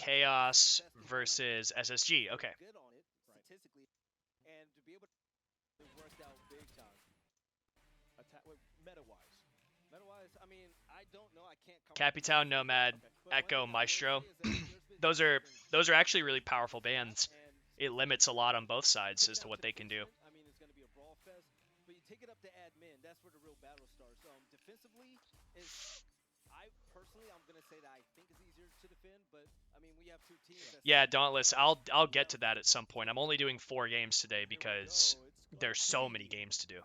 Chaos versus SSG. Okay. Capital, Nomad, Echo, Maestro. those are actually really powerful bands. It limits a lot on both sides as to what they can do. Yeah, Dauntless. I'll get to that at some point. I'm only doing 4 games today because there's so many games to do.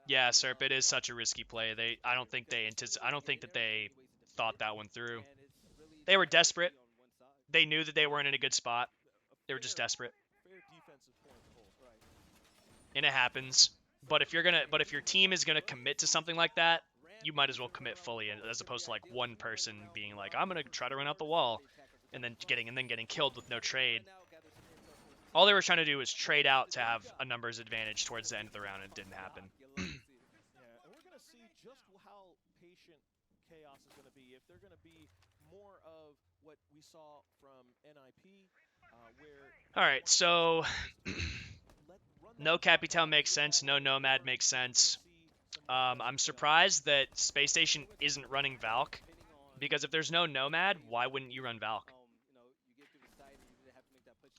Yeah, Serp, it is such a risky play. I don't think that they thought that one through. They were desperate. They knew that they weren't in a good spot. They were just desperate. And it happens. But if your team is gonna commit to something like that, you might as well commit fully, as opposed to like one person being like, I'm gonna try to run out the wall, and then getting killed with no trade. All they were trying to do was trade out to have a numbers advantage towards the end of the round, and it didn't happen. Yeah, and we're going to see just how patient Chaos is going to be. If they're going to be more of what we saw from NIP, where... All right, so no Capital makes sense, no Nomad makes sense. I'm surprised that Space Station isn't running Valk, because if there's no Nomad, why wouldn't you run Valk?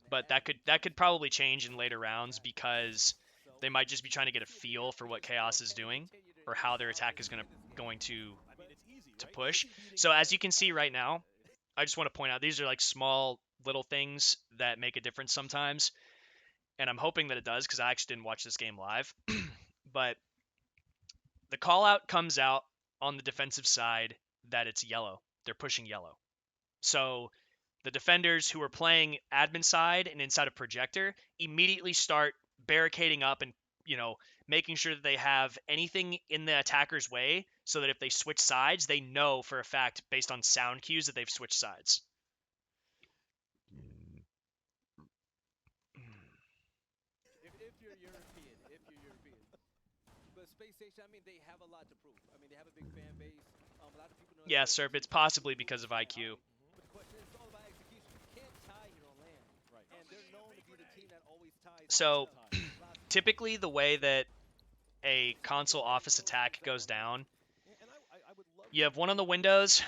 But that could probably change in later rounds, because they might just be trying to get a feel for what Chaos is doing or how their attack is going to push. So as you can see right now, I just want to point out these are like small little things that make a difference sometimes, and I'm hoping that it does, because I actually didn't watch this game live. But the call out comes out on the defensive side that it's yellow. They're pushing yellow. So the defenders who are playing admin side and inside of projector immediately start barricading up and, making sure that they have anything in the attacker's way, so that if they switch sides, they know for a fact, based on sound cues, that they've switched sides. If you're European. But Space Station, they have a lot to prove. They have a big fan base. A lot of people know. Yeah, sir, it's possibly because of IQ. But the question is, it's all about execution. You can't tie here on land. Right. And they're known to be the team that always ties. So, typically the way that a console office attack goes down, you have one on the windows,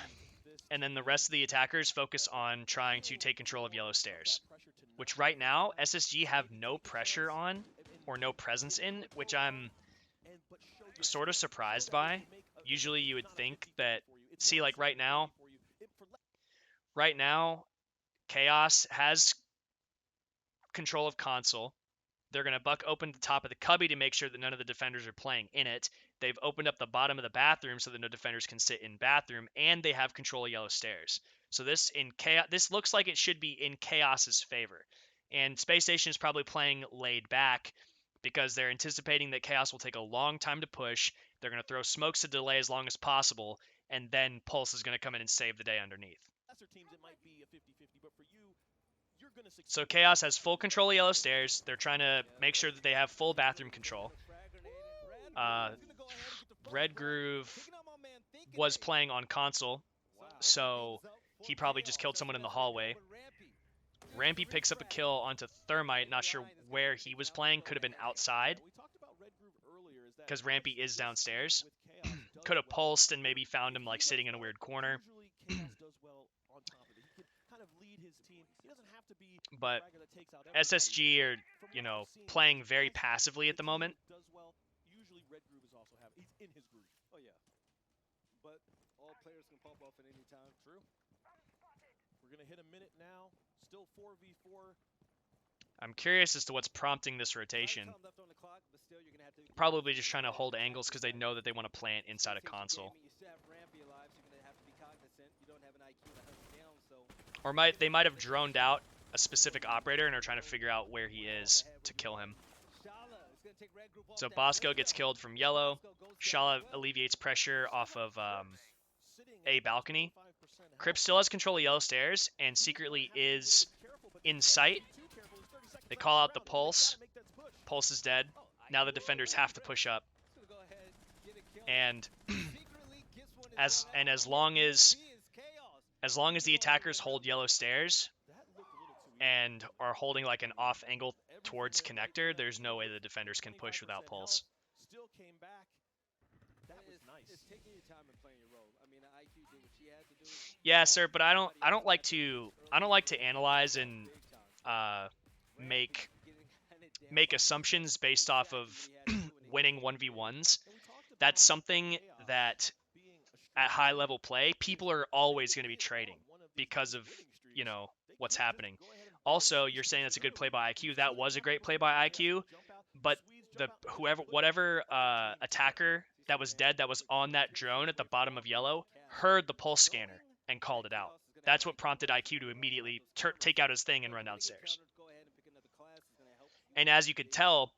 and then the rest of the attackers focus on trying to take control of yellow stairs, which right now SSG have no pressure on or no presence in, which I'm sort of surprised by. Usually you would think that, see, like right now Chaos has control of console. They're going to buck open the top of the cubby to make sure that none of the defenders are playing in it. They've opened up the bottom of the bathroom so that no defenders can sit in bathroom, and they have control of yellow stairs. So this looks like it should be in Chaos's favor. And Space Station is probably playing laid back because they're anticipating that Chaos will take a long time to push. They're going to throw smokes to delay as long as possible, and then Pulse is going to come in and save the day underneath. So Chaos has full control of yellow stairs. They're trying to make sure that they have full bathroom control. Red Groove was playing on console, so he probably just killed someone in the hallway. Rampy picks up a kill onto Thermite, not sure where he was playing. Could have been outside, because Rampy is downstairs. Could have pulsed and maybe found him like sitting in a weird corner. But SSG are, playing very passively at the moment. Usually Red Groove is also he's in his groove. Oh yeah. But all players can pop off at any time. True. We're going to hit a minute now. Still 4v4. I'm curious as to what's prompting this rotation. Probably just trying to hold angles because they know that they want to plant inside a console. Or they might have droned out a specific operator and are trying to figure out where he is to kill him. So Bosco gets killed from yellow. Shala alleviates pressure off of a balcony. Crip still has control of yellow stairs and secretly is in sight. They call out the Pulse. Pulse is dead. Now the defenders have to push up. And as long as the attackers hold yellow stairs and are holding like an off angle towards connector, there's no way the defenders can push without pulse. Still came back. That was nice. It's taking your time and playing your role. I mean, IQ did what she had to do. Yeah, sir, but I don't like to analyze and make assumptions based off of winning 1v1s. That's something that at high level play, people are always going to be trading because of, you know, what's happening. Also, you're saying that's a good play by IQ. That was a great play by IQ, but whatever attacker that was dead that was on that drone at the bottom of yellow heard the pulse scanner and called it out. That's what prompted IQ to immediately take out his thing and run downstairs. And as you could tell,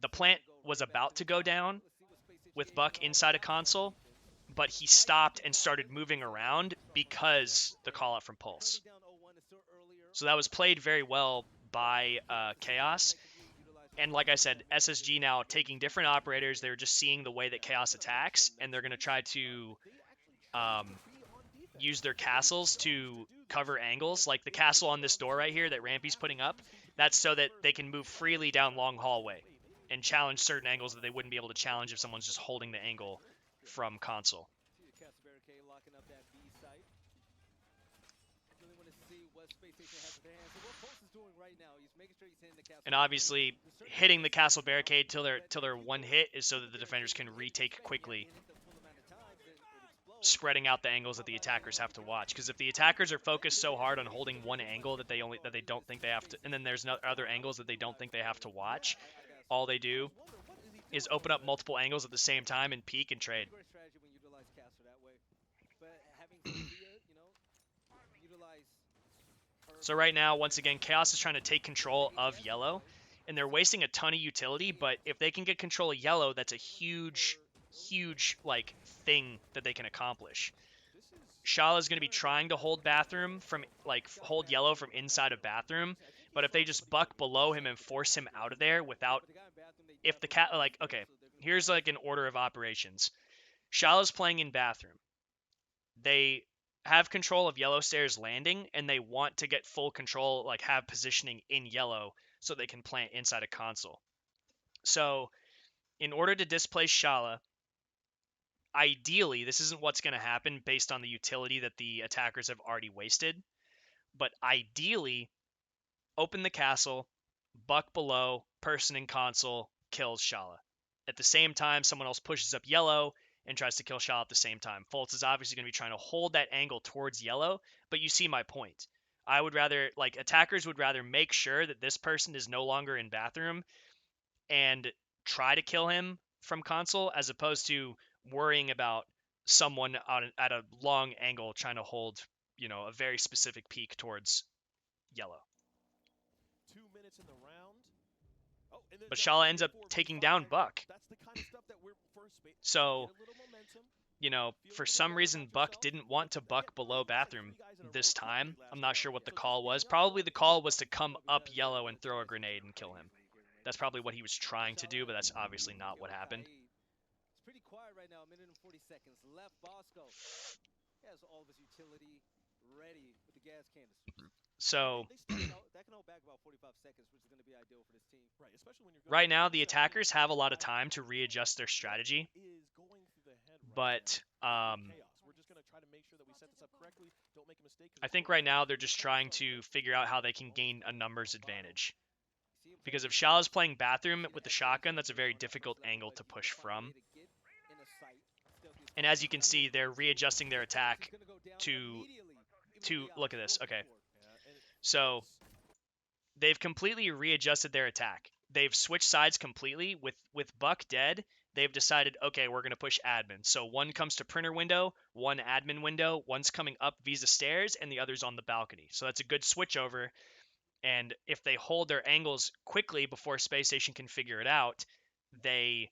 the plant was about to go down with Buck inside a console, but he stopped and started moving around because the call out from Pulse. So that was played very well by Chaos. And like I said, SSG now taking different operators, they're just seeing the way that Chaos attacks, and they're going to try to use their castles to cover angles. Like the castle on this door right here that Rampy's putting up, that's so that they can move freely down long hallway and challenge certain angles that they wouldn't be able to challenge if someone's just holding the angle from console. And obviously, hitting the castle barricade till they're one hit is so that the defenders can retake quickly, spreading out the angles that the attackers have to watch. Because if the attackers are focused so hard on holding one angle that they don't think they have to, and then there's no other angles that they don't think they have to watch, all they do is open up multiple angles at the same time and peek and trade. So right now, once again, Chaos is trying to take control of yellow, and they're wasting a ton of utility, but if they can get control of yellow, that's a huge, like, thing that they can accomplish. Shala is going to be trying to hold hold yellow from inside of bathroom, but if they just buck below him and force him out of there without, if the cat, like, okay, here's like an order of operations. Shala's playing in bathroom. They have control of yellow stairs landing, and they want to get full control, like have positioning in yellow so they can plant inside a console. So in order to displace Shala, ideally, this isn't what's going to happen based on the utility that the attackers have already wasted, but ideally, open the castle, buck below, person in console, kills Shala. At the same time, someone else pushes up yellow and tries to kill Shala at the same time. Fultz is obviously going to be trying to hold that angle towards yellow, but you see my point. I would rather, like, attackers would rather make sure that this person is no longer in bathroom and try to kill him from console as opposed to worrying about someone at a long angle trying to hold, you know, a very specific peak towards yellow. 2 minutes in the round. But Shala ends up taking down Buck. So, you know, for some reason, Buck didn't want to buck below bathroom this time. I'm not sure what the call was. Probably the call was to come up yellow and throw a grenade and kill him. That's probably what he was trying to do, but that's obviously not what happened. It's pretty quiet right now, a minute and 40 seconds left. Bosco has all of his utility ready with the gas canisters. So, that can hold back about 45 seconds, which is going to be ideal for this team. Right, especially when you're right now, the attackers have a lot of time to readjust their strategy, but we're just going to try to make sure that we set this up correctly. Don't make a mistake. I think right now they're just trying to figure out how they can gain a numbers advantage. Because if Shala's playing bathroom with the shotgun, that's a very difficult angle to push from. And as you can see, they're readjusting their attack to look at this. Okay. So they've completely readjusted their attack. They've switched sides completely. With Buck dead, they've decided, okay, we're going to push admin. So one comes to printer window, one admin window, one's coming up Visa stairs, and the other's on the balcony. So that's a good switch over. And if they hold their angles quickly before Space Station can figure it out, they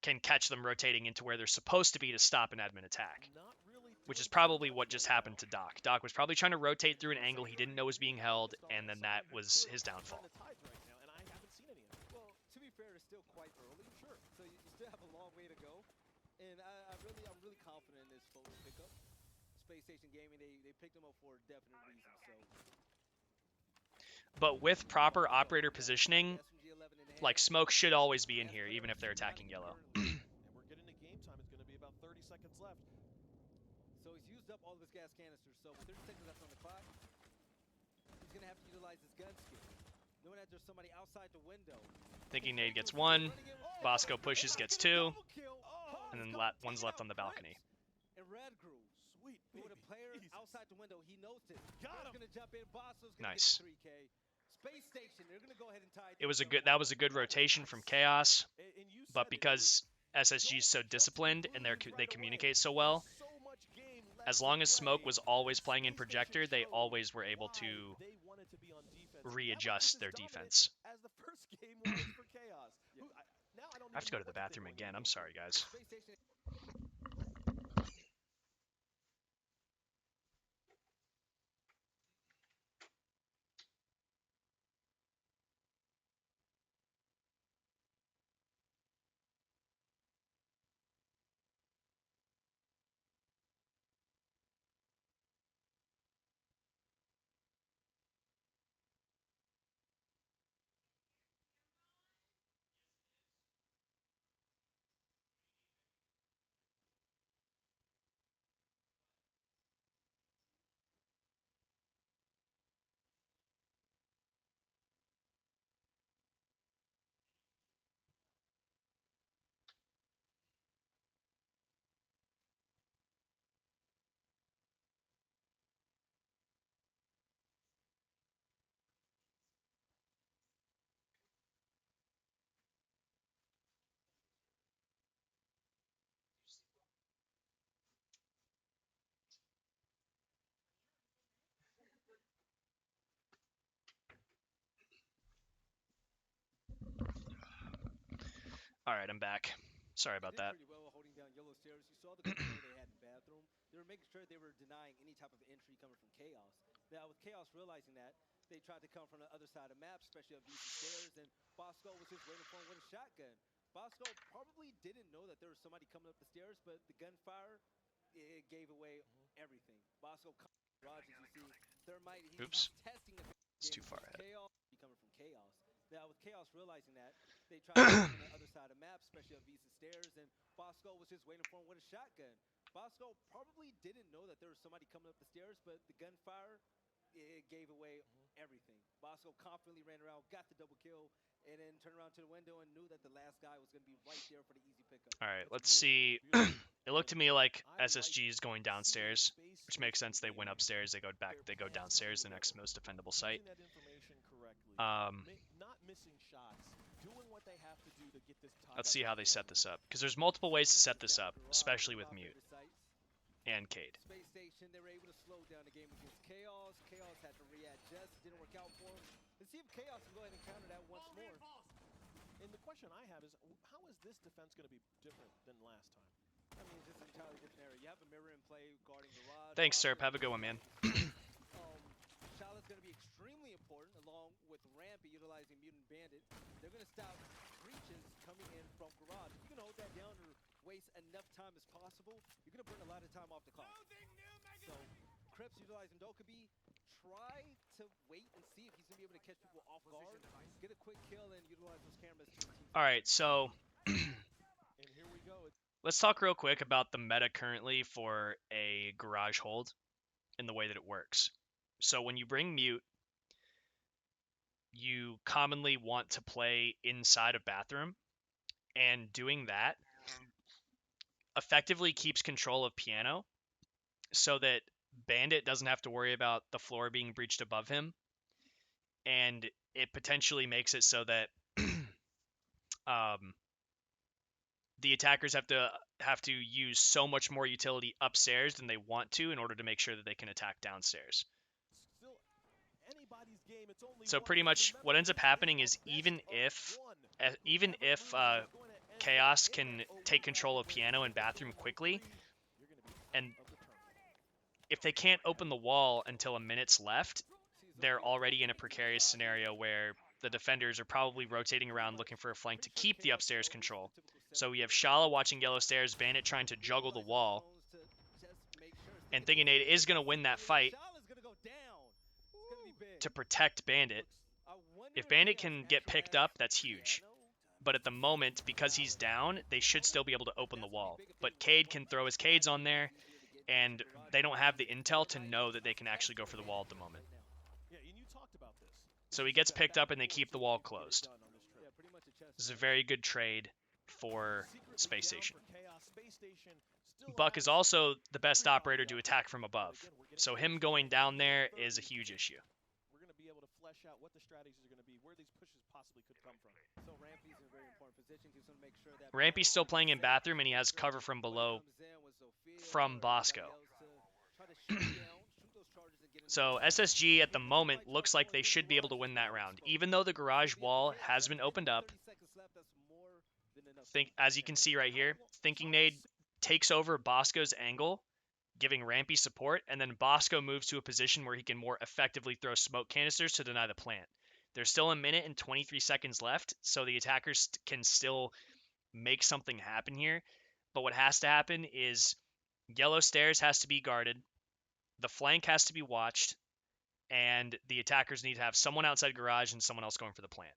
can catch them rotating into where they're supposed to be to stop an admin attack. Which is probably what just happened to Doc. Doc was probably trying to rotate through an angle he didn't know was being held, and then that was his downfall. Well, to be fair, it's still quite early. Sure. So you still have a long way to go. And I'm really confident in this Fultz Space Station Gaming, they picked him up for a definite reason. So But with proper operator positioning, SMG 11 in hand. like Smoke should always be in here, even if they're attacking yellow. And we're getting to game time. It's going to be about 30 seconds left. So he's used up all of his gas canisters. So with 30 seconds left on the clock, he's gonna have to utilize his gun skill. Knowing that there's somebody outside the window. Thinking Nade gets one, Bosco pushes, gets two, and then one's left on the balcony. And Red Groove. Sweet With a player Jesus. outside the window, he knows it. Got him. Gonna jump in. Bosco's gonna Nice. get the 3K. Space Station, they're gonna go ahead and tie. It was that was a good rotation from Chaos, And you said but it, because SSG is so disciplined and they communicate so well, so much game left as to long as Smoke play. was always playing in Space Projector, Station they showed always were able why to they wanted to be on defense. readjust their defense. As the first game was for Chaos. Who, now I don't I have to even go to know the what to think bathroom when again. they I'm go. sorry, guys. Space Station. All right, I'm back. Sorry about They that. did pretty well holding down yellow stairs. You saw the control they had in bathroom. They were making sure they were denying any type of entry coming from Chaos. Now with Chaos realizing that, they tried to come from the other side of the map, especially up these stairs, and Bosco was just waiting for him with a shotgun. Bosco probably didn't know that there was somebody coming up the stairs, but the gunfire, it gave away everything. Bosco Rogers, you see, Thermite, Oops. he's testing the It's too far ahead. Chaos coming from Chaos. Now with Chaos realizing that, they tried to come from the other side of the map, especially up Visa stairs, and Bosco was just waiting for him with a shotgun. Bosco probably didn't know that there was somebody coming up the stairs, but the gunfire, it gave away everything. Bosco confidently ran around, got the double kill, and then turned around to the window and knew that the last guy was going to be right there for the easy pickup. All right, let's That's see. beautiful, beautiful. It looked to me like I SSG is going seeing downstairs, Space which makes Station sense. They went Gaming, upstairs, they go back, their they go plans downstairs, the coming next together, most defendable site. using that information correctly, not missing shots, doing what they have to do to get this tied Let's up see at how the they set end. this up, because there's multiple ways to set this Down up, the garage, especially one with of our Mute favorite sites. and Cade. Space Station, they were able to slow down the game against Chaos. Chaos had to readjust, didn't work out for him. Let's see if Chaos can go ahead and counter that once more. And the question I have is, how is this defense going to be different than last time? I mean, it's just an entirely different area. You have a mirror in play guarding Garage. Thanks, Bosco Serp. Have a good one, man. Charlotte's going to be extremely important, along with Rampy utilizing Mutant Bandit. They're going to stop breaches coming in from Garage. If you can hold that down or waste enough time as possible, you're going to burn a lot of time off the clock. So, Crips utilizing Dokkaebi. Try to wait and see if he's going to be able to catch people off guard. Get a quick kill and utilize those cameras. All right, so And here we go. let's talk real quick about the meta currently for a garage hold and the way that it works. So when you bring Mute, you commonly want to play inside a bathroom, and doing that effectively keeps control of Piano so that Bandit doesn't have to worry about the floor being breached above him, and it potentially makes it so that the attackers have to use so much more utility upstairs than they want to in order to make sure that they can attack downstairs. Still anybody's game. It's only So one. pretty much Remember, what ends up this happening is is a even best of if one. even Whoever if loses is gonna end Chaos up can in a take win control of win Piano and for the bathroom whole quickly, three, you're gonna be out and of the tournament. if they can't open the wall until a minute's left, they're already in a precarious scenario where the defenders are probably rotating around looking for a flank to keep the upstairs control. So we have Shala watching yellow stairs, Bandit trying to juggle the wall, And Thinking Nade is going to win that fight to protect Bandit. If Bandit can get picked up, that's huge. But at the moment, because he's down, they should still be able to open the wall. But Cade can throw his Cades on there, and they don't have the intel to know that they can actually go for the wall at the moment. So he gets picked up and they keep the wall closed. This is a very good trade for Space Station. Buck is also the best operator to attack from above. So him going down there is a huge issue. We're going to be able to flesh out what the strategies are going to be, where these pushes possibly could come from. So Rampy's in a very important position. He's going to make sure that Rampy's still playing in bathroom and he has cover from below from Bosco. So SSG at the moment looks like they should be able to win that round. Even though the garage wall has been opened up, as you can see right here, Thinking Nade takes over Bosco's angle, giving Rampy support, and then Bosco moves to a position where he can more effectively throw smoke canisters to deny the plant. There's still a minute and 23 seconds left, so the attackers can still make something happen here. But what has to happen is yellow stairs has to be guarded, the flank has to be watched, and the attackers need to have someone outside garage and someone else going for the plant,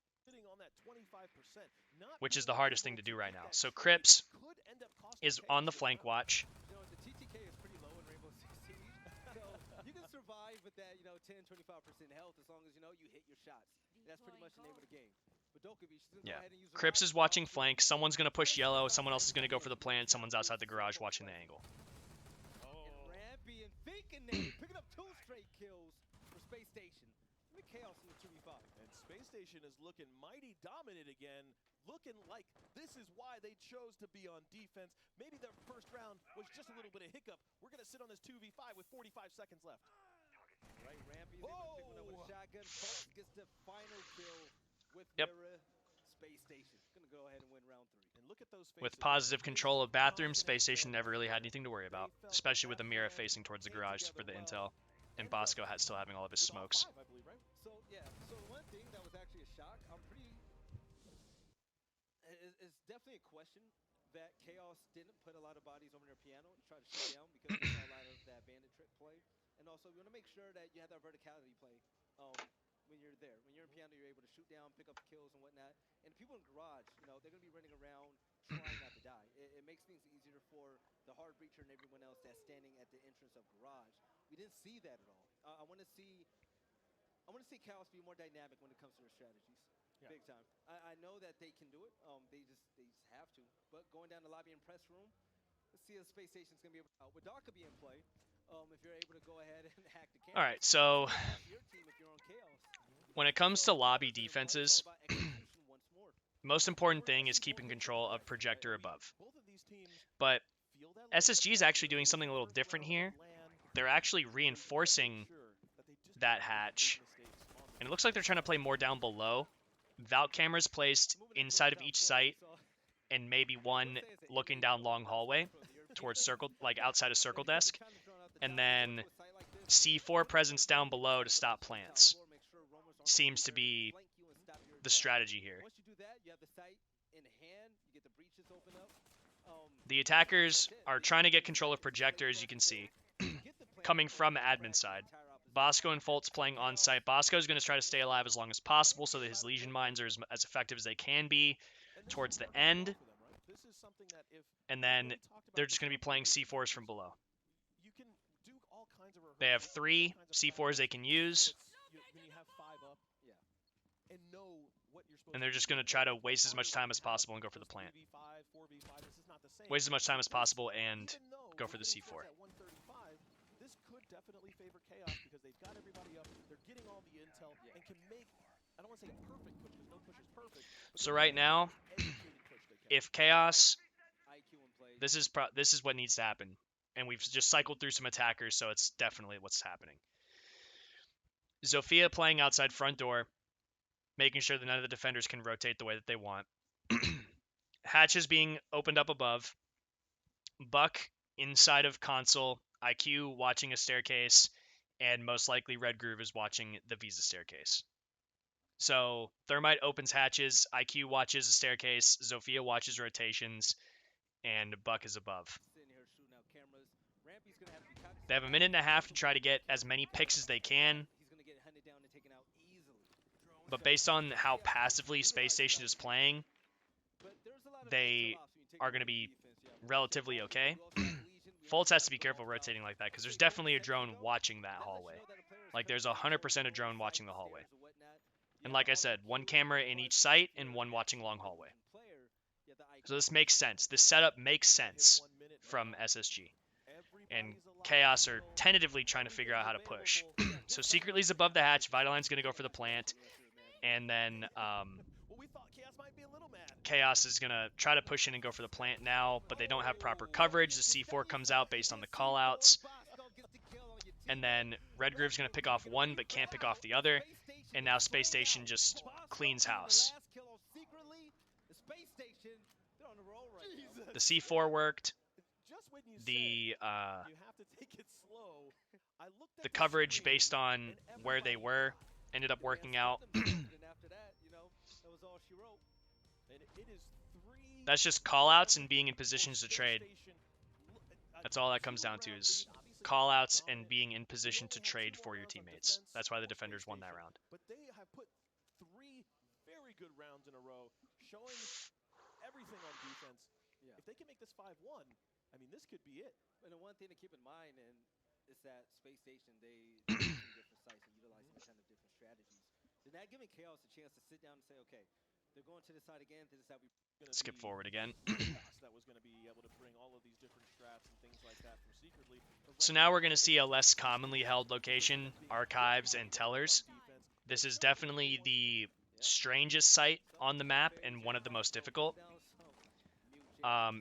which is the hardest thing to do right now. So Crips is on the flank watch. The TTK is pretty low in Rainbow Six Siege, so you can survive with that, 10-25% health as long as you hit your shots. That's pretty much the name of the game. But Dokovic, Yeah, Crips is watching flank. Someone's gonna push yellow. Someone else is gonna go for the plant. Someone's outside the garage watching the angle. Rampy and Thinking Nade picking up 2 straight kills for Space Station. Look at Chaos in the 2v5. And Space Station is looking mighty dominant again, looking like this is why they chose to be on defense. Maybe their first round was just a little bit of hiccup. We're going to sit on this 2v5 with 45 seconds left. Right, Rampy is able to pick one up with a shotgun. Bolt gets the final kill with Yep. Mira. Space Station going to go ahead and win round 3. And look at those With faces. positive control of bathroom, Space Station never really had anything to worry about, especially with Amira facing towards the garage for the intel, and Bosco still having all of his smokes. I believe, right? So one thing that was actually a shock, it's definitely a question that Chaos didn't put a lot of bodies over their piano and try to shoot down because we saw a lot of that bandit trip play. And also, you want to make sure that you have that verticality play when you're there. When you're in piano, you're able to shoot down, pick up kills and whatnot. And people in garage, they're going to be running around trying not to die. It makes things easier for the hard breacher and everyone else that's standing at the entrance of garage. We didn't see that at all. I want to see Chaos be more dynamic when it comes to their strategies. Yeah. Big time. I know that they can do it. They just have to. But going down the lobby and press room, let's see if Space Station's going to be able to. With Dark could be in play. If you're able to go ahead and hack the camera. All right, so Your team if you're on Chaos. when it comes to lobby defenses, most important thing is keeping control of projector above. Both of these teams But feel that SSG is actually doing something a little different here. They're actually reinforcing that hatch, and it looks like they're trying to play more down below. Vault cameras placed inside of each site, and maybe one looking down long hallway towards circle, like outside of circle desk, and then C4 presence down below to stop plants. Seems to be the strategy here. Once you do that, you have the site in hand. You get the breaches open up. The attackers are trying to get control of projector, as you can see, coming from admin side. Bosco and Foltz playing on site. Bosco's going to try to stay alive as long as possible so that his Legion mines are as effective as they can be towards the end. And then they're just going to be playing C4s from below. They have 3 C4s they can use. And they're just going to try to waste as much time as possible and go for the plant. Waste as much time as possible and go for the C4. This could definitely favor Chaos because they've got everybody up. They're getting all the intel and can make, I don't want to say perfect push because no push is perfect. So right now, if Chaos, this is what needs to happen. And we've just cycled through some attackers, so it's definitely what's happening. Zofia playing outside front door, making sure that none of the defenders can rotate the way that they want. Hatches being opened up above. Buck inside of console. IQ watching a staircase. And most likely Red Groove is watching the Visa staircase. So Thermite opens hatches. IQ watches a staircase. Zofia watches rotations. And Buck is above. Sitting here shooting out cameras. Rampy's going to have They have a minute and a half to try to get as many picks as they can. He's gonna get hunted down and taken out easily. But based on how passively Space Station is playing, But there's a lot of they collapse when you take are away going to the be defense, yeah. relatively okay. We also have Legion, we Fultz also has to have be careful Wild rotating Card. like that because there's They don't definitely a let drone you go. watching that That lets you hallway. know that a player is Like there's capable of 100% a drone going watching the side hallway. stairs or whatnot. And Yeah, like I all said, that one kills camera are in each quite site clear. and one watching long But hallway. one player, yeah, the So icon this is makes still sense. the This same. setup makes We're gonna hit sense 1 minute from now. SSG. And Everybody's alive Chaos are still. tentatively trying to figure out how to push. So Secretly's above the hatch. Vitaline's going to go for the plant. And then Well, we thought Chaos might be a little mad. Chaos is going to try to push in and go for the plant now, but they don't have proper coverage. The C4 comes out based on the callouts. And then Red Groove's going to pick off one, but can't pick off the other. And now Space Station just cleans house. The C4 worked. Just when you The say you have to take it slow, I looked at the coverage screen based on and where they everybody were ended up working out. And after that, you know, that was all she wrote. And it is 3 That's just callouts and being in positions to Space trade. Station. That's all that comes down to is callouts and being in position to trade for your teammates. That's why the defenders won that round. But they have put 3 very good rounds in a row, showing everything on defense. Yeah. If they can make this 5-1, I mean, this could be it. And the one thing to keep in mind is that Space Station, they do different sites and utilizing kind of different strategies. They're not giving Chaos a chance to sit down and say, okay, they're going to this side again, to this side. Gonna Skip be forward again. Chaos that was going to be able to bring all of these different strats and things like that from Secretly. But So right now we're going to see a less commonly held location, archives and tellers. This is definitely the strangest site on the map and one of the most difficult.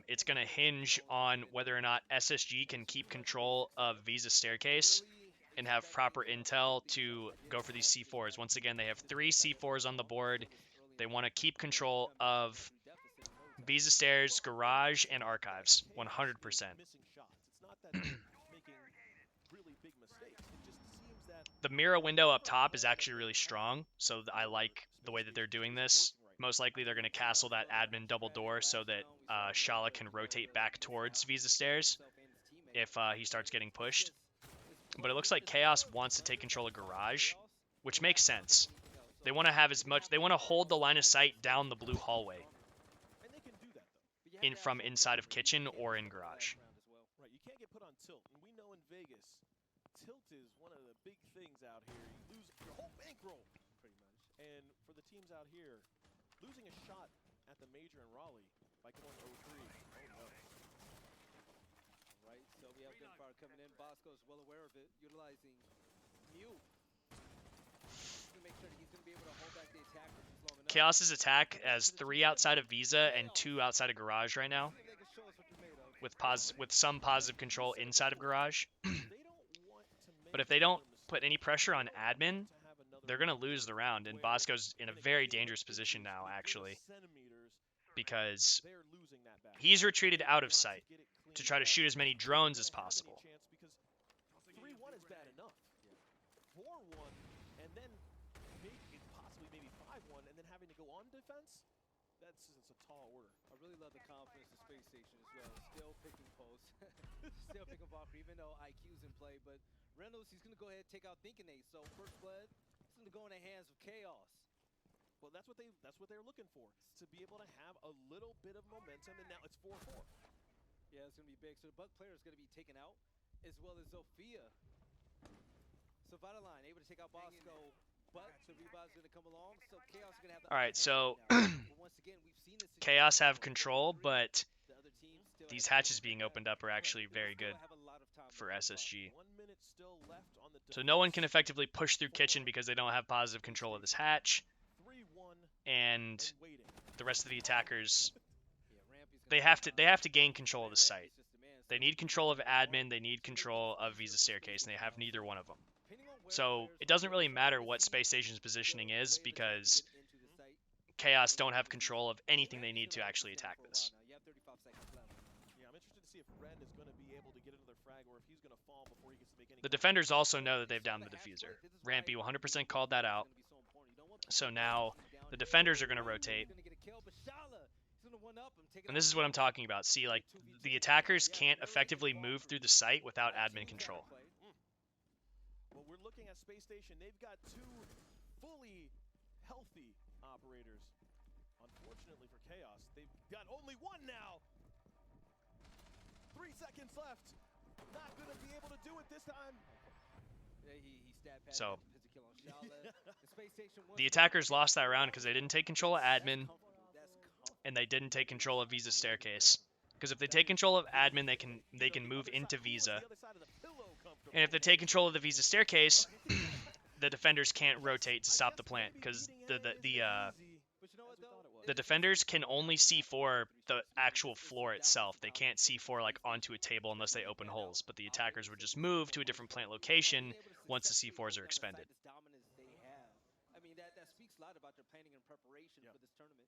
It's going to hinge on whether or not SSG can keep control of Visa Staircase and have proper intel to go for these C4s. Once again, they have 3 C4s on the board. They want to keep control of Visa Stairs, Garage, and Archives, 100%. missing shots. It's not that they're making really big mistakes. It just seems that The mirror window up top is actually really strong, so I like the way that they're doing this. Most likely they're going to castle that admin double door so that Shala can rotate back towards Visa Stairs if he starts getting pushed. But it looks like Chaos wants to take control of Garage, which makes sense. They want to have as much. They want to hold the line of sight down the blue hallway and they can do that though. in from inside of kitchen or in garage. Right, you can't get put on tilt, and we know in Vegas, tilt is one of the big things out here. You lose your whole bankroll, pretty much. And for the teams out here, losing a shot at the major in Raleigh by going 0-3, oh no. Right, so we have Gunfire coming in. Bosco is well aware of it, utilizing Mew. He's gonna make sure that he's gonna be able to hold back the attack for just long enough. Chaos's attack has 3 outside of Visa and 2 outside of Garage right now, They can show us what you're made of. with some positive control inside of Garage. They don't want to make But if they don't another put mistake. any pressure on They don't want admin, to have another they're going to moment lose the round. And where Bosco's in a they very gain dangerous the position now, little actually, centimeters, because they're losing that back. he's retreated out of Got to sight get it to cleaned try to up. shoot as many They're drones gonna as have any possible. chance because 3-1 is bad enough. 4-1, and then possibly maybe 5-1, and then having to go on defense. It's a tall order. I really love the confidence of Space Station as well. Still picking posts. Still picking Valkyrie, even though IQ's in play. But Reynolds, he's going to go ahead and take out Thinkinate. So first blood, it's going to go in the hands of Chaos. Well, that's what they're looking for, to be able to have a little bit of momentum, and now it's 4-4. Yeah, it's going to be big. So the Buck player is going to be taken out, as well as Zofia. So Vitaline able to take out Bosco, but the rebound's going to come along. So Chaos is going to have the All right, upper hand so right now. But once again, we've seen this Chaos situation have before. control, but The other team still these has hatches being opened up are actually very good for SSG. 1 minute still left on the So no one can effectively push through kitchen because they don't have positive control of this hatch, 3-1 and and waiting. the rest of the attackers, Yeah, Rampy's they gonna have to gain control of the site. Rampy's just the man. They need control of admin, they need control of Visa Staircase, and they have neither one of them. Depending on where So players it doesn't are, really matter what is Space he Station's positioning still is able to because get into the site? Chaos don't have control of anything they need to actually attack this. You have 35 seconds left. Yeah, I'm interested to see if Ren is going to be able to get another frag or if he's going to fall before he gets to make any. The defenders also know that they've downed the diffuser. Rampy 100% called that out. So now the defenders are going to rotate. And this is what I'm talking about. See, like, the attackers can't effectively move through the site without admin control. Well, we're looking at Space Station. They've got two fully healthy operators. Unfortunately for Chaos, they've got only one now. 3 seconds left. Not going to be able to do it this time. So, the attackers lost that round because they didn't take control of admin, and they didn't take control of Visa Staircase. Because if they take control of admin, they can move into Visa. And if they take control of the Visa Staircase, the defenders can't rotate to stop the plant, because the defenders can only C4 the actual floor itself. They can't C4 like onto a table unless they open holes, but the attackers would just move to a different plant location once the C4s are expended. I mean, that speaks a lot about their planning and preparation for this tournament.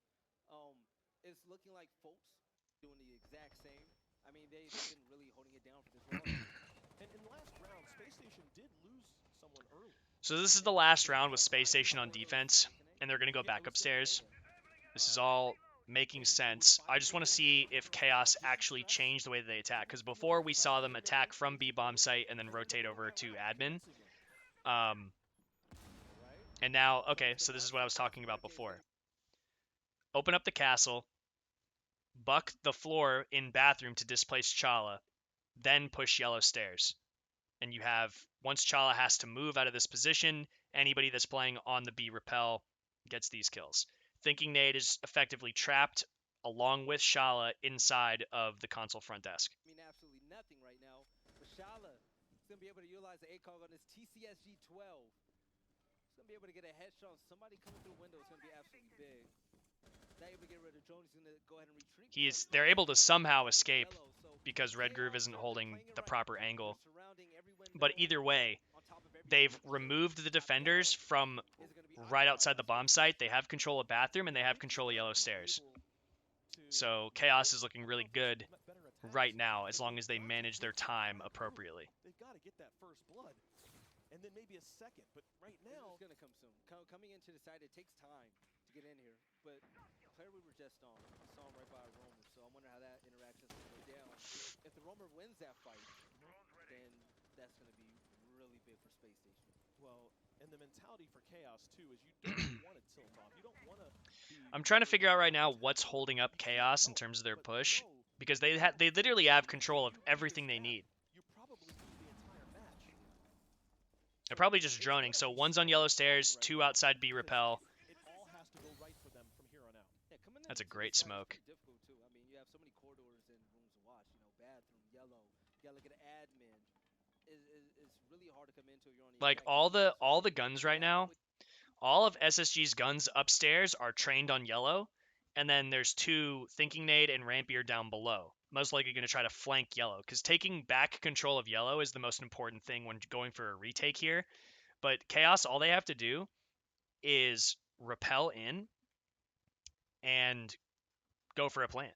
It's looking like folks doing the exact same. I mean, they've been really holding it down for this long. And in the last round, Space Station did lose someone early. So this is the last round with Space Station on defense, and they're going to go back upstairs. This is all making sense. I just want to see if Chaos actually changed the way that they attack, because before we saw them attack from B-bomb site and then rotate over to admin. And now, okay, so this is what I was talking about before. Open up the castle, buck the floor in bathroom to displace Chala, then push yellow stairs. And you have, once Chala has to move out of this position, anybody that's playing on the B repel gets these kills. Thinking Nade is effectively trapped along with Shala inside of the console front desk. I mean, absolutely nothing right now. But Shala is going to be able to utilize the ACOG on his TCSG-12. He's going to be able to get a headshot on somebody coming through the window. It's going to be absolutely big. Not able to get rid of Jones. He's going to go ahead and retreat. They're able to somehow escape because Red Groove isn't holding the proper angle. But either way, they've removed the defenders from right outside the bomb site. They have control of bathroom and they have control of yellow stairs. So Chaos is looking really good right now as long as they manage their time appropriately. They've got to get that first blood and then maybe a second, but right now it's going to come soon. Coming into the side, it takes time to get in here. But the player we were just on, I saw him right by a Roamer, so I wonder how that interaction is going to go down. If the Roamer wins that fight, then that's going to be really big for Space Station. Well, and the mentality for Chaos too is you don't want to tilt off. You don't want to. I'm trying to figure out right now what's holding up Chaos in terms of their push, because they literally have control of everything they need. You probably lose the entire match. They're probably just droning. So one's on yellow stairs, two outside B repel. It all has to go right for them from here on out. Yeah, coming in That's a this great fight is smoke. pretty difficult too. I mean, you have so many corridors and rooms to watch. You know, bathroom, yellow. You gotta look at admin. It's really hard to come into. You're on the Like attack. all the guns right now, all of SSG's guns upstairs are trained on yellow, and then there's two Thinking Nade and Rampier down below. Most likely going to try to flank yellow, because taking back control of yellow is the most important thing when going for a retake here. But Chaos, all they have to do is repel in and go for a plant.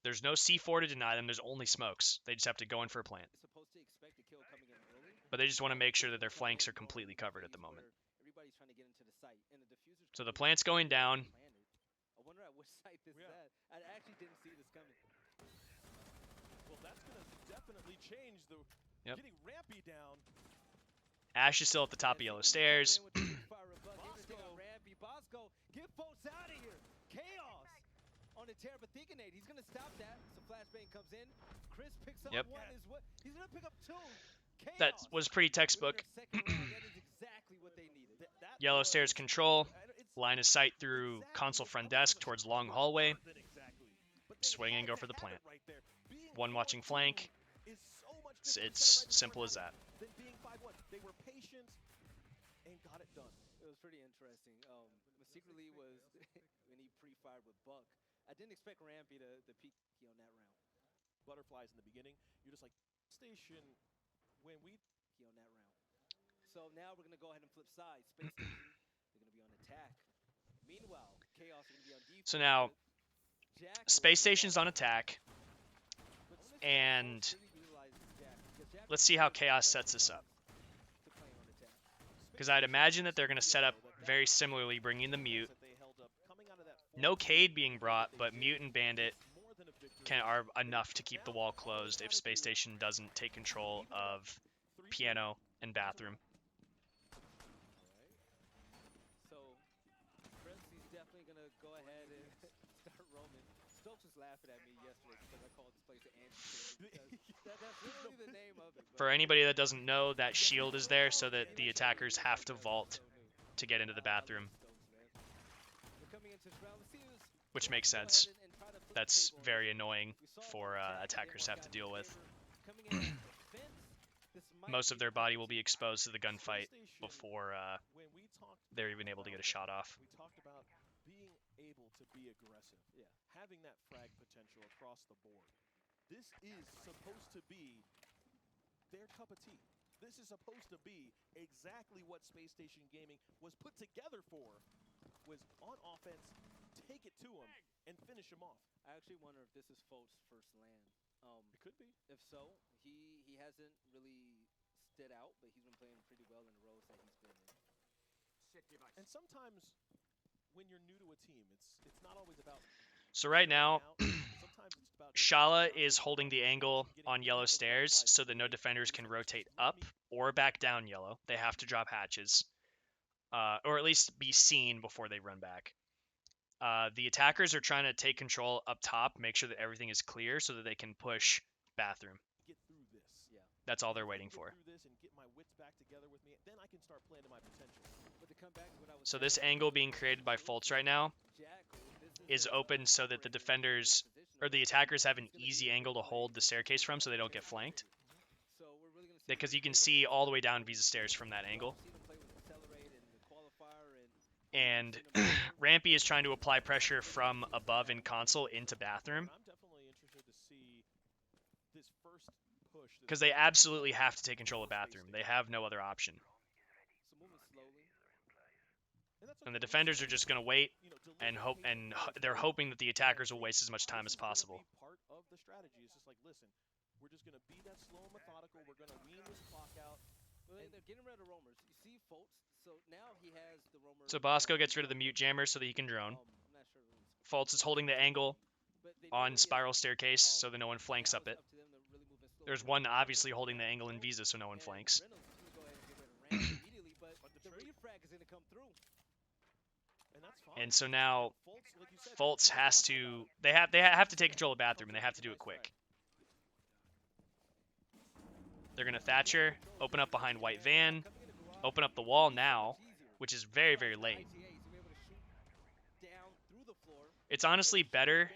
There's no C4 to deny them. There's only smokes. They just have to go in for a plant. Supposed to expect a kill coming in early. But they just want to make sure that their flanks are completely covered at the moment. Everybody's trying to get into the site, and the diffuser's So the plant's going down. I wonder at which site this is at. I actually didn't see this coming. Well, that's going to definitely change the getting Rampy down. Ash is still at the top of yellow stairs. Rampy, Bosco, get folks out of here. Chaos on the tear, but Thinking Nade, he's going to stop that. So flashbang comes in. Chris picks up one as well. He's going to pick up two. Chaos. That was pretty textbook. That is exactly what they needed. Yellow stairs control. Line of sight through console front desk towards long hallway. Swing and go for the plant. One watching flank. It's simple as that. They were patient and got it done. It was pretty interesting. Secretly was when he pre-fired with Buck. I didn't expect Rampy to peek on that round. Butterflies in the beginning. You're just like, station, when we... On that round. So now we're going to go ahead and flip sides. Space Station, they're going to be on attack. Meanwhile, Chaos is going to be on defense. So now, Space Station's on attack. And let's see how Chaos sets this up. Because I'd imagine that they're going to set up very similarly, bringing the mute. No Cade being brought, but Mute and Bandit are enough to keep the wall closed if Space Station doesn't take control of Piano and Bathroom. So, Chris, he's definitely going to go ahead and start roaming. Stokes was laughing at me yesterday because I called this place the Amphitheater. That's literally the name of it. For anybody that doesn't know, that shield is there so that the attackers have to vault to get into the bathroom, which makes sense. That's very annoying for attackers to have to deal with. Most of their body will be exposed to the gunfight before they're even able to get a shot off. We talked about being able to be aggressive, having that frag potential across the board. This is supposed to be their cup of tea. This is supposed to be exactly what Space Station Gaming was put together for, was on offense, take it to him, and finish him off. I actually wonder if this is Folt's first land. It could be. If so, he hasn't really stood out, but he's been playing pretty well in the roles that he's been in. And sometimes when you're new to a team, it's not always about. So right now, Shala is holding the angle on yellow stairs so that no defenders can rotate up or back down yellow. They have to drop hatches, or at least be seen before they run back. The attackers are trying to take control up top, make sure that everything is clear so that they can push bathroom. Get through this. Yeah. That's all they're waiting for. Get through this and get my wits back together with me, then I can start playing to my potential. But to come back to what I was So this angle being created by Foltz right now is open so that the defenders or the attackers have an easy angle to hold the staircase from so they don't get flanked. Because you can see all the way down Visa stairs from that angle. And Rampy is trying to apply pressure from above in console into bathroom. I'm definitely interested to see this first push. Because they absolutely have to take control of bathroom. They have no other option. And the defenders are just going to wait and hope, and they're hoping that the attackers will waste as much time as possible. Part of the strategy is just like, listen, we're just going to be that slow and methodical. We're going to wean this clock out. Well, they're getting rid of roamers. You see Foltz, so now he has the roamer. So Bosco gets rid of the mute jammer so that he can drone. I'm not sure who's Foltz is holding the angle but they on really spiral have, staircase so that no one flanks now up it. it's up to them to really move it slow. There's one obviously holding the angle in Visa so no one And flanks. Reynolds is gonna go ahead and get rid of Ramsey immediately, but the refrag is going to come through. And that's fine. And so now Foltz, like you said, Foltz has to they have to take control of bathroom and they have to do it quick. They're going to Thatcher, open up behind White Van, open up the wall now, which is very, very late. It's honestly better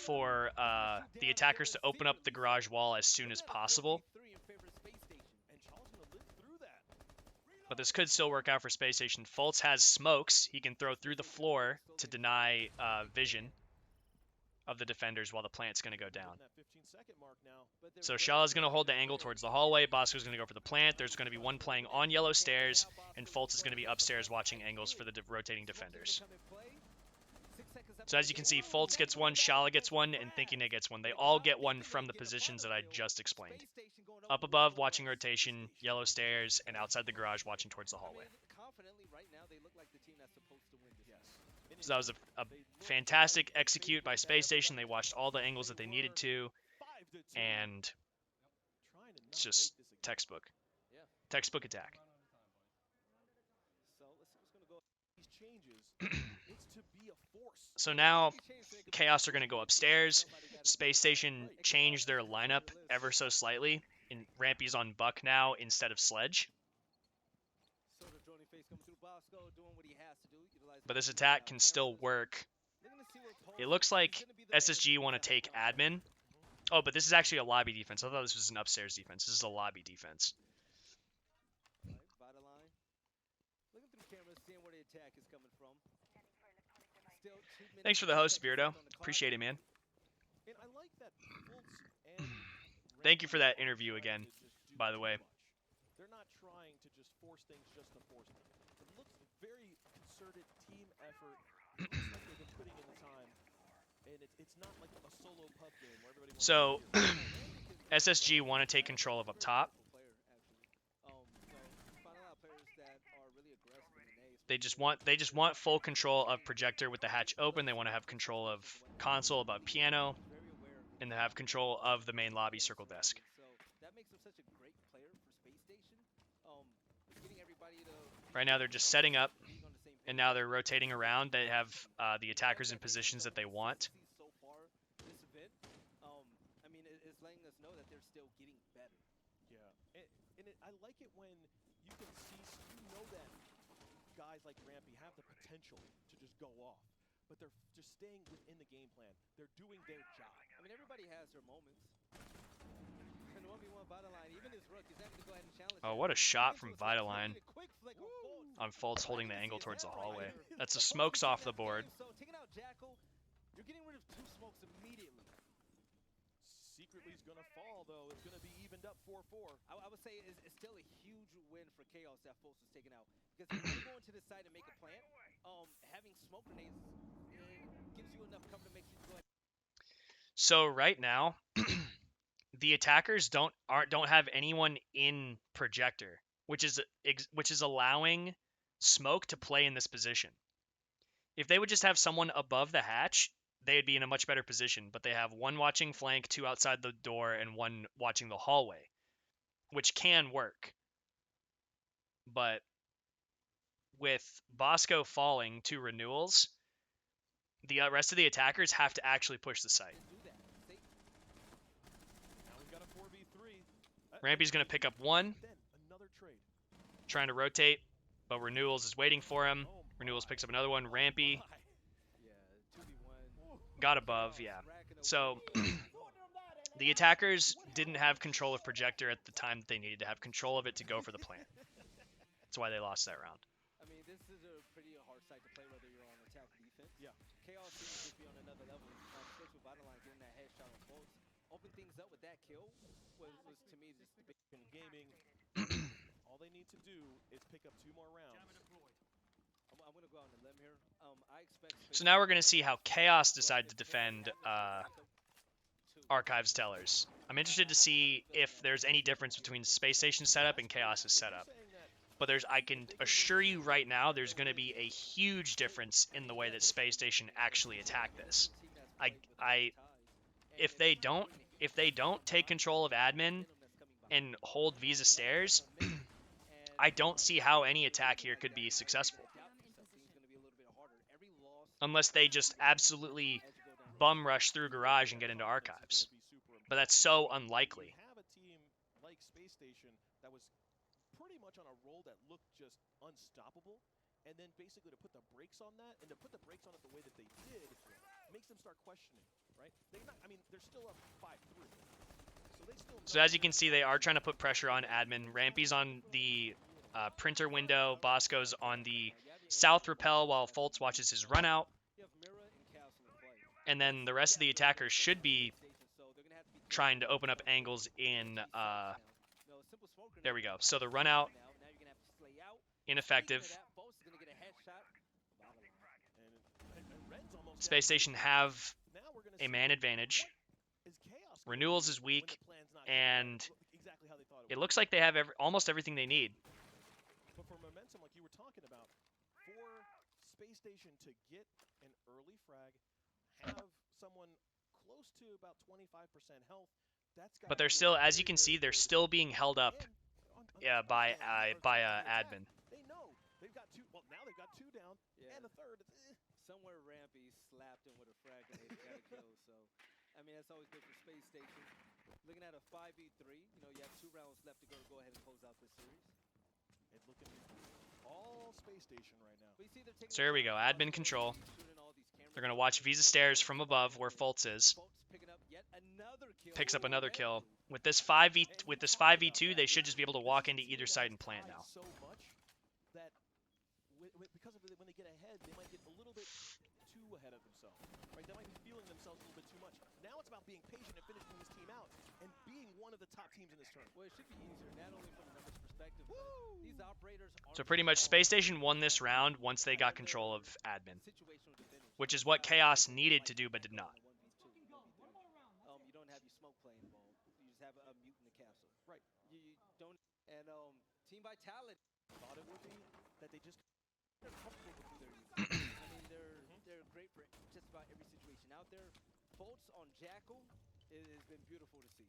for the attackers to open up the garage wall as soon as possible. and Charles going to live through that. But this could still work out for Space Station. Foltz has smokes. He can throw through the floor to deny vision of the defenders while the plant's going to go down. That 15-second mark now. So Shala's going to hold the angle towards the hallway. Bosco's going to go for the plant. There's going to be one playing on yellow stairs, and Foltz is going to be upstairs watching angles for the rotating defenders. So as you can see, Foltz gets one, Shala gets one, and Thinking Nick gets one. They all get one from the positions that I just explained. Up above, watching rotation, yellow stairs, and outside the garage, watching towards the hallway. Confidently, right now, they look like the team that's supposed to win this. So that was a fantastic execute by Space Station. They watched all the angles that they needed to, and it's just textbook. Textbook attack. So let's see what's going to go. These changes, it's to be a force. So now Chaos are going to go upstairs. Space Station changed their lineup ever so slightly. And Rampy's on Buck now instead of Sledge. So the droning face coming through, Bosco doing what he has to do. But this attack can still work. It looks like SSG want to take admin. Oh, but this is actually a lobby defense. I thought this was an upstairs defense. This is a lobby defense. Line. Looking through cameras, seeing where the attack is coming from. Still 2 minutes Thanks for the host, Beardo. Appreciate it, man. And I like that Foltz and Thank you for that Rampy interview aren't again, trying to just do by the too way. much. They're not trying to just force things just to force them. It looks very concerted team effort. It looks like they've been putting in the time. And it's not like a solo pub game where everybody wants So, to SSG want to take control of up top. They just want full control of projector with the hatch open. They want to have control of console above piano, and they have control of the main lobby circle desk. So that makes him such a great player for Space Station. Getting everybody to Right now they're just setting up, being on the same and page. now they're rotating around. They have the attackers in positions that they want. So far this event, I mean, it's letting us know that they're still getting better. Yeah, and I like it when you can see, you know that guys like Rampy have the potential to just go off, but they're just staying within the game plan. They're doing their job. I mean, everybody has their moments. And 1v1 Vitaline, even his rook, he's having to go ahead and challenge. Oh, him. what a shot from Into a side, Vitaline taking a quick flick on Fultz. on Fultz holding the I can angle see his towards the head right hallway. here. That's a Fultz smokes is off taking the that board. game, So taking out Jackal, you're getting rid of 2 smokes immediately. Secretly is gonna fall though. It's gonna be evened up 4-4. I would say it's still a huge win for Chaos that Fultz was taken out. Because if you go into this side and make a plant, having smoke grenades gives you enough cover to make you go ahead. So right now, the attackers don't have anyone in projector, which is allowing smoke to play in this position. If they would just have someone above the hatch, they'd be in a much better position. But they have 1 watching flank, 2 outside the door, and 1 watching the hallway, which can work. But with Bosco falling to renewals, the rest of the attackers have to actually push the site. Do that. They, Now we've got a 4v3. Rampy's going to pick up 1, Then another trade. trying to rotate, but Renewals is waiting for him. Oh Renewals my. picks up another one. Rampy My. yeah, 2v1. got above, yeah. Racking away. So the attackers didn't have control of projector at the time that they needed to have control of it to go for the plant. That's why they lost that round. I mean, this is a pretty hard side to play whether you're on attack or defense. Yeah. Chaos seems to be on another level, especially with Vitaline getting that headshot on Fultz. Open things up with that kill was to me just the big. In gaming, all they need to do is pick up 2 more rounds. I'm gonna go out on a limb here. I expect. So now we're going to see how Chaos decide to defend Archives Tellers. I'm interested to see if there's any difference between Space Station setup and Chaos's setup. But I can assure you right now, there's going to be a huge difference in the way that Space Station actually attack this. If they don't take control of admin and hold Visa Stairs, I don't see how any attack here could be successful. Unless they just absolutely bum rush through Garage and get into Archives. But that's so unlikely. You have a team like Space Station that was pretty much on a roll that looked just unstoppable, and then basically to put the brakes on that, and to put the brakes on it the way that they did, makes them start questioning, right? They're still up 5-3. So they still. So as you can see, they are trying to put pressure on admin. Rampy's on the printer window. Bosco's on the south rappel while Fultz watches his run out. And then the rest of the attackers should be trying to open up angles in, there we go. So the run out, ineffective. Space Station have a man advantage. Renewals is weak, and it looks like they have almost everything they need. But for momentum, like you were talking about, for Space Station to get an early frag, have someone close to about 25% health, that's got. But they're still, as you can see, they're still being held up by admin. They know they've got 2. Well, now they've got 2 down, and a third. Somewhere Rampy slapped him with a frag and they got a kill. So, I mean, that's always good for Space Station. Looking at a 5v3, you have 2 rounds left to go ahead and close out this series. It's looking all Space Station right now. But you see they're taking So here we go, admin control. shooting all these cameras. They're going to watch Visa Stairs from above where Fultz is. Folks picking up yet another kill. Picks up Ooh, another red kill. blue. With this 5v2, they should just be able to walk into either side and plant now. So much that because of when they get ahead, they might get a little bit too ahead of themselves. Right? They might be feeling themselves a little bit too much. Now it's about being patient and finishing this team out and being one of the top teams in this tournament. Well, it should be easier, not only from a numbers perspective, but these operators are So pretty much Space Station won this round once they got control of admin, situational defenders. which is what Chaos needed to do but did not. You don't have your smoke play involved. You just have a mute in the castle. Right. You don't. And Team Vitality. Thought it would be that they just they're comfortable with who they're using. I mean, they're great for just about every situation out there. Foltz on Jackal, it has been beautiful to see.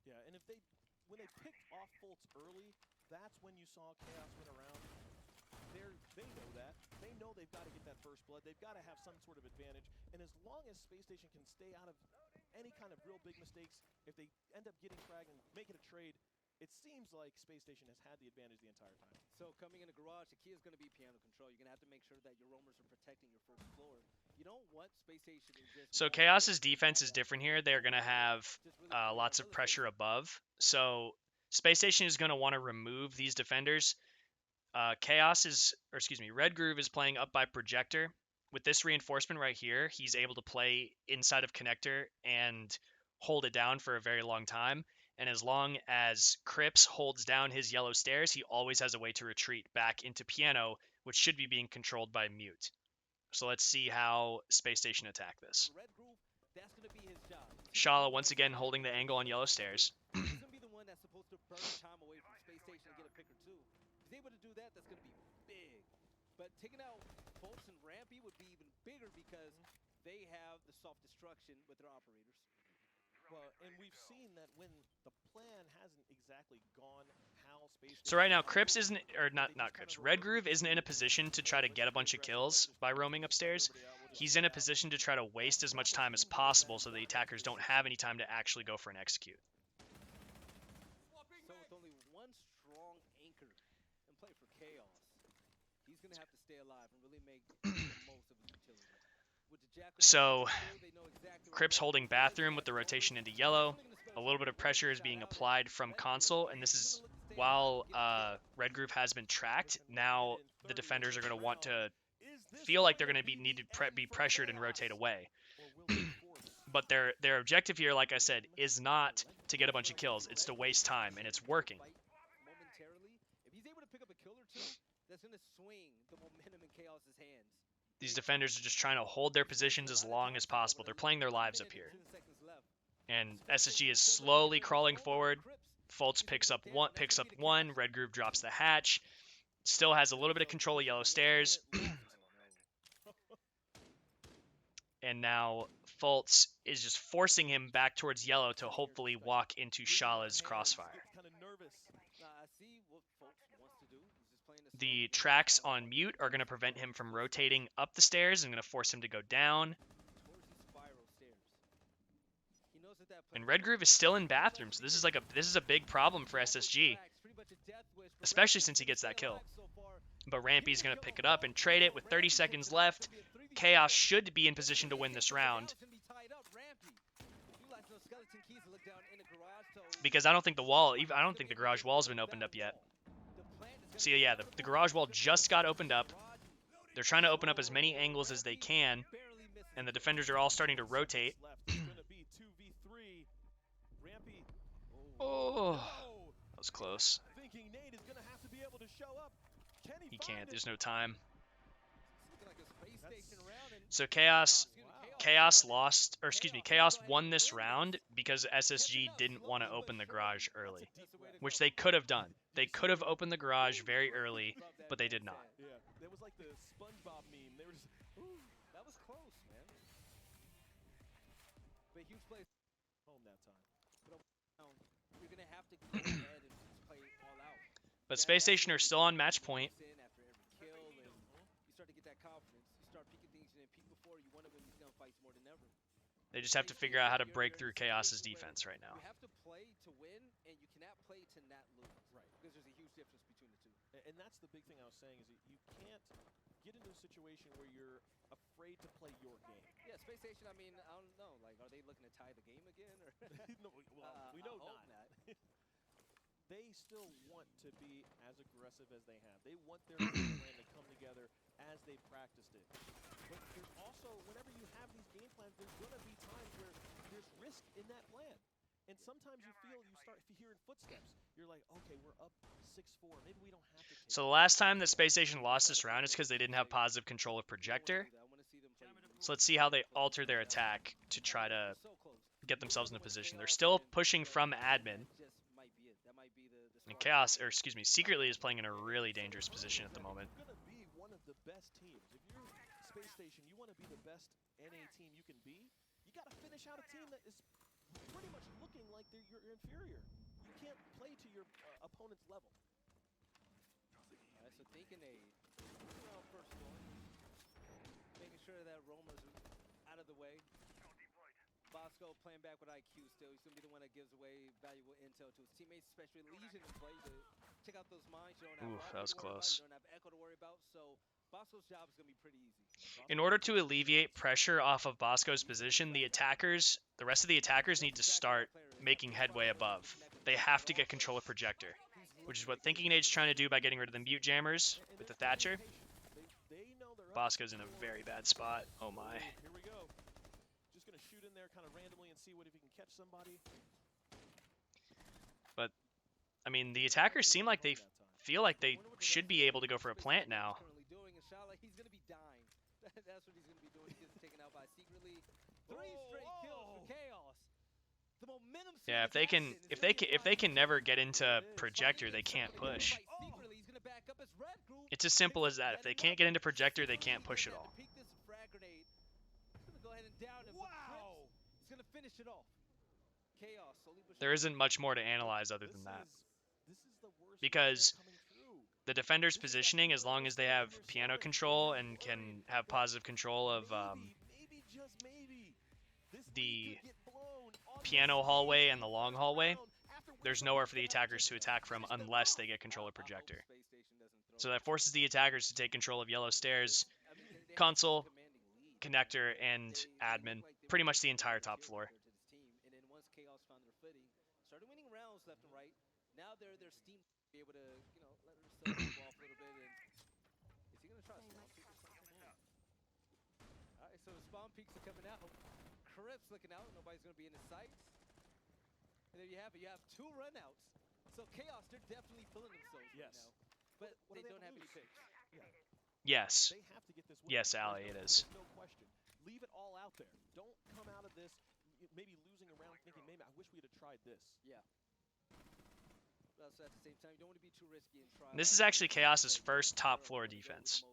Yeah, and when they picked off Fultz early, that's when you saw Chaos win around. They know that. They know they've got to get that first blood. They've got to have some sort of advantage. And as long as Space Station can stay out of any kind of real big mistakes, if they end up getting frag and make it a trade, it seems like Space Station has had the advantage the entire time. So coming in the garage, the key is going to be piano control. You're going to have to make sure that your roamers are protecting your first floor. You don't want Space Station to just... So Chaos's defense is different here. They're going to have lots of pressure above. So Space Station is going to want to remove these defenders. Red Groove is playing up by Projector. With this reinforcement right here, he's able to play inside of Connector and hold it down for a very long time. And as long as Crips holds down his yellow stairs, he always has a way to retreat back into Piano, which should be being controlled by Mute. So let's see how Space Station attack this. Red Groove, that's going to be his job. Shala once again holding the angle on yellow stairs. He's going to be the one that's supposed to burn time away from Space Station and get a pick or two. If he's able to do that, that's going to be big. But taking out Fultz and Rampy would be even bigger because they have the soft destruction with their operators. Well, and we've seen that when the plan hasn't exactly gone how Space So right now, Crips isn't, or not Crips, Red Groove isn't in a position to try to get a bunch of kills by roaming upstairs. He's in a position to try to waste as much time as possible so the attackers don't have any time to actually go for an execute. So with only one strong anchor and play for Chaos, he's going to have to stay alive and really make the most of his utility. With the Jackal, So they know exactly Crips holding Bathroom with the rotation into yellow. A little bit of pressure is being applied from console, and this is while Red Groove has been tracked. Now the defenders are going to want to feel like they're going to be pressured and rotate away. But their objective here, like I said, is not to get a bunch of kills. It's to waste time, and it's working. Momentarily, if he's able to pick up a kill or two, that's going to swing the momentum in Chaos's hands. These defenders are just trying to hold their positions as long as possible. They're playing their lives up here. And SSG is slowly crawling forward. Fultz picks up one. Red Groove drops the hatch. Still has a little bit of control of yellow stairs. And now Fultz is just forcing him back towards yellow to hopefully walk into Shala's crossfire. The tracks on Mute are going to prevent him from rotating up the stairs and going to force him to go down. And Red Groove is still in Bathroom, so this is a big problem for SSG, especially since he gets that kill. But Rampy's going to pick it up and trade it with 30 seconds left. Chaos should be in position to win this round, because I don't think the garage wall's been opened up yet. So yeah, the garage wall just got opened up. They're trying to open up as many angles as they can, and the defenders are all starting to rotate. Oh, that was close. He can't. There's no time. So Chaos won this round because SSG didn't want to open the garage early, which they could have done. They could have opened the garage very early, but they did not. Yeah, that was like the SpongeBob meme. They were just, ooh, that was close, man. But huge play home that time. You're gonna have to go ahead and just play all out. But Space Station are still on match point. After every kill, and you start to get that confidence. You start peeking things you didn't peek before. You want to win these gunfights more than ever. They just have to figure out how to break through Chaos's defense right now. You have to play to win, and you cannot play to not lose. Right. Because there's a huge difference between the two. And that's the big thing I was saying is that you can't get into a situation where you're afraid to play your game. Yeah, Space Station, I mean, I don't know. Like, are they looking to tie the game again? Or No, well, we know not. not. They still want to be as aggressive as they have. They want their game plan to come together as they practiced it. But there's also, whenever you have these game plans, there's going to be times where there's risk in that plan. And sometimes you start hearing footsteps. You're like, okay, we're up 6-4. Maybe we don't have to take So the last time that Space Station lost this round is because they didn't have positive control of Projector. So let's see how they alter their attack to try to get themselves in a position. They're still pushing from admin. And Chaos, or excuse me, Secretly is playing in a really dangerous position at the moment. It's going to be best teams. If you're Space Station, you want to be the best NA team you can be, you got to finish out a team that is pretty much looking like you're inferior. You can't play to your opponent's level. All right, so thinking around first one, making sure that Roma's out of the way. Bosco playing back with IQ still. He's going to be the one that gives away valuable intel to his teammates, especially Legion in play to check out those mines. You don't have Oof, Rocket that was to worry about, close. you don't have Echo to worry about, so Bosco's job is going to be pretty easy. In order to alleviate pressure off of Bosco's position, the rest of the attackers need to start making headway above. They have to get control of Projector, which is what Thinking Age's trying to do by getting rid of the mute jammers with the Thatcher. They know they're up. Bosco's in a very bad spot. Oh my. Here we go. Just going to shoot in there kind of randomly and see if he can catch somebody. I mean, the attackers seem like they feel like they should be able to go for a plant now. He's going to be dying. That's what he's going to be doing. He gets taken out by Secretly. 3 straight kills for Chaos. The momentum. Yeah, if they can never get into Projector, they can't push. It's as simple as that. If they can't get into Projector, they can't push at all. Wow! He's going to finish it off. Chaos. There isn't much more to analyze other than that. This is the worst Because player coming through. the defender's positioning, as long as they have piano control and can have positive control of Maybe just maybe. This the lead could get blown on piano this hallway stage and the long hallway, after there's winning nowhere for the the attackers to attack from unless they get control of Projector. So that forces the attackers to take control of Yellow Stairs, console, connector, and admin, pretty much the entire top floor. And then once Chaos found their footing, started winning rounds left and right. Now their steam be able to, let herself move off a little bit. And is he gonna try to spawn peek or something? All right, so the spawn peeks are coming out. Crips looking out. Nobody's gonna be in his sights. And there you have it. You have 2 runouts. So Chaos, they're definitely feeling themselves Yes. right now. But What do they they don't have have to any lose? picks. Yes. They have to get this win. Yes, There's Ali, it is. There's no question. Leave it all out there. Don't come out of this maybe losing a round thinking, maybe I wish we'd have tried this. Yeah. But also at the same time, you don't want to be too risky and try. This is actually Chaos's first top floor defense.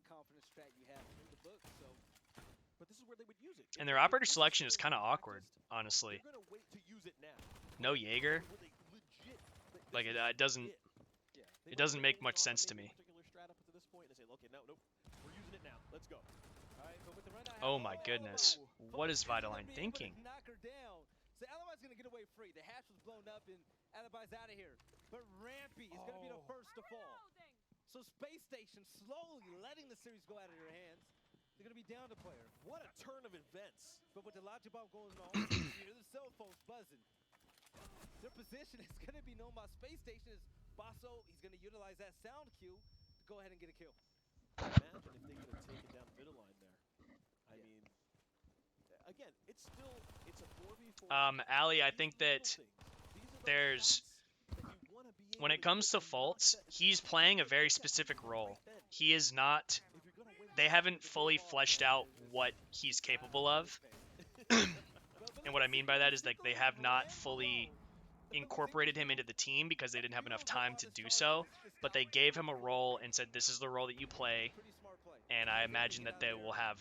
Confident strat you have in the book, so. But this is where they would use it. And their operator selection is kind of awkward, honestly. They're gonna wait to use it now. No Jaeger. Where they legit, Like, this it is doesn't... it. Yeah. They It might doesn't be make holding much on to sense to maybe me. a particular strat up to this point, and they say, okay, nope, we're using it now. Let's go. All right, but with the run out, Oh my goodness. What is Vitaline thinking? Knock her down. So Alibi's gonna get away free. The hatch was blown up and Alibi's out of here. But Rampy is gonna be the first to fall. So Space Station slowly letting the series go out of their hands. They're gonna be down to player. What a turn of events. But with the logic bomb going on, you hear the cell phones buzzing. Their position is gonna be known by Space Station as Basso. He's gonna utilize that sound cue to go ahead and get a kill. Imagine if they could have taken down the middle line there. I mean, again, it's a 4v4. Ali, I think that there's... When it comes to Fultz, he's playing a very specific role. He is not... They haven't fully fleshed out what he's capable of. And what I mean by that is like they have not fully incorporated him into the team because they didn't have enough time to do so. But they gave him a role and said, this is the role that you play. And I imagine that they will have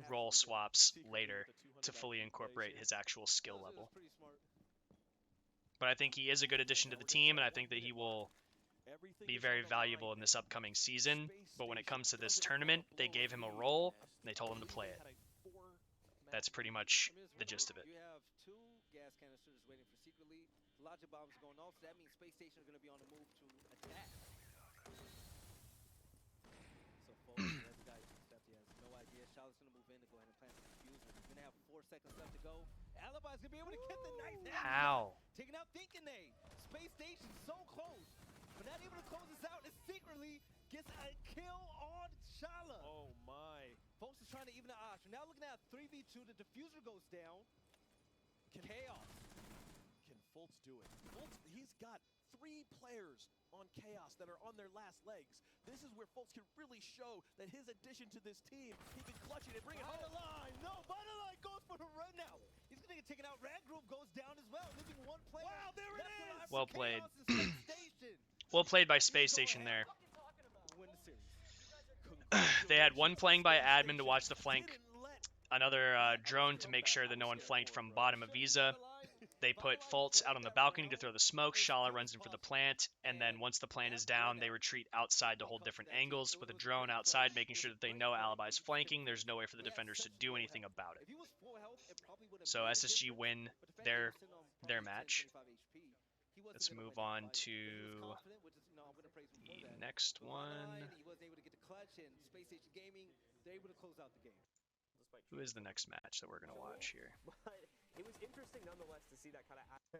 role swaps later to fully incorporate his actual skill level. But I think he is a good addition to the team, and I think that he will be very valuable in this upcoming season. But when it comes to this tournament, they gave him a role, and they told him to play it. That's pretty much the gist of it. You have 2 gas canisters waiting for Secretly. Logic bombs going off, so that means Space Station is going to be on the move to attack. So Fultz, that's guy except he has no idea. Charlotte's going to move in to go ahead and plant the diffuser. He's going to have 4 seconds left to go. Alibi's going to be able to get the nice How? taking out Thinking They. Space Station so close, but not able to close this out. And Secretly gets a kill on Shala. Oh my. Folks is trying to even the odds. We're now looking at 3v2. The diffuser goes down. Chaos. Can Fultz do it? Fultz, he's got 3 players on Chaos that are on their last legs. This is where Fultz can really show that his addition to this team, he can clutch it and bring it home. Vitaline! No, Vitaline goes for the run now. He's going to get taken out. Rad Group goes down as well, leaving 1 player. Wow, there it is! Well played. Chaos and Space Station. Well played by Space Station there. Win the series. They had one playing by admin to watch the flank, another drone to make sure that no one flanked from bottom of Visa. They put Fultz out on the balcony to throw the smoke. Shala runs in for the plant, and then once the plant is down, they retreat outside to hold different angles with a drone outside, making sure that they know Alibi's flanking. There's no way for the defenders to do anything about it. So SSG win their match. Let's move on to the next one. Who is the next match that we're going to watch here? It was interesting nonetheless to see that kind of